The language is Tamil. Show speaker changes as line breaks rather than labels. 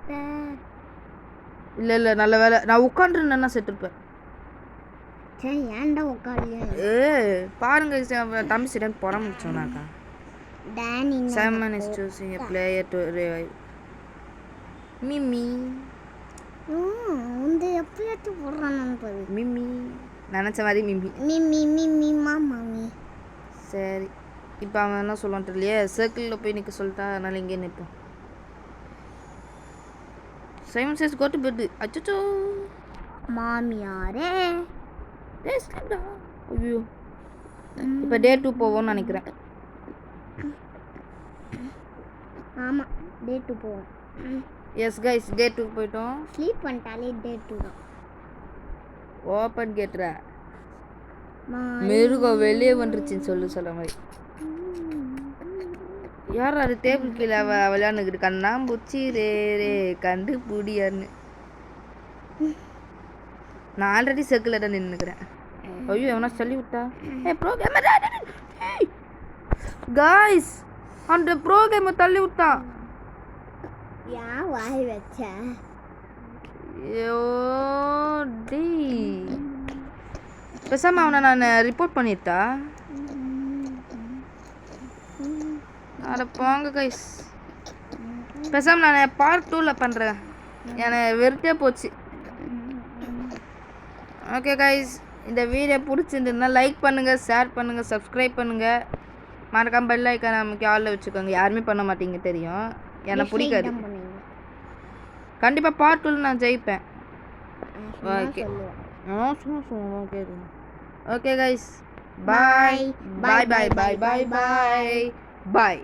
செத்த
இல்லை இல்லை நல்ல வேலை. நான் உட்காந்துருந்தேன்னா செத்துருப்பேன்.
சரி ஏன்டா உட்காரலையா?
பாருங்க தம்பி சிடன் பொறாமிச்சோனாக்கா.
Danny
Simon is choosing a player to revive. மிமி
இந்த எப்பயாச்சும் போடுறானு பாரு.
மிமி நினச்ச மாதிரி மிமி
மிமி மிமி மாமி.
சரி இப்போ அவன் என்ன சொல்லுவான் தெரியலையே. சர்க்கிளில் போய் நிற்க சொல்லிட்டா, அதனால் இங்கே நிற்போம். Simon says go to bed. அச்சோ
மாமியாரே
ஐயோ. இப்போ டே 2 போவோம்னு நினைக்கிறேன்.
ஆமாம் டே 2 போவோம்.
எஸ் கைஸ் டே 2 போயிட்டோம்.
ஸ்லீப் பண்ணிட்டாலே டே 2 தான்.
ஓப்பன் கேட்டுற மிருகம் வெளியே வந்துருச்சுன்னு சொல்ல மாதிரி. யார் அது டேபிள் கீழே விளையாண்டுக்கிட்டு கண்ணா புச்சி ரே ரே கண்டு புடியான்னு. நான் ஆல்ரெடி சர்க்கிளில் தான் நின்றுக்கிறேன். ஐயோ எவனா சொல்லி விட்டா. காய்ஸ் அந்த ப்ரோக்ராமை தள்ளி விட்டான்.
ஏன் வாய் வச்ச?
ஐயோ டி பேசாமல் அவனை நான் ரிப்போர்ட் பண்ணிட்டா. அட போங்க கைஸ். பேசாமல் நான் பார்ட் 2ல் பண்ணுறேன். எனக்கு வெறுத்தே போச்சு. ஓகே கைஸ் இந்த வீடியோ பிடிச்சிருந்துன்னா லைக் பண்ணுங்கள், ஷேர் பண்ணுங்கள், சப்ஸ்கிரைப் பண்ணுங்கள். மறக்காம பெல் ஐக்கான நமக்கு ஆளில் வச்சுக்கோங்க. யாருமே பண்ண மாட்டீங்க தெரியும். எனக்கு பிடிக்காது. கண்டிப்பாக பார்ட் 2ல் நான் ஜெயிப்பேன். Okay okay okay guys bye bye bye bye bye bye பாய்.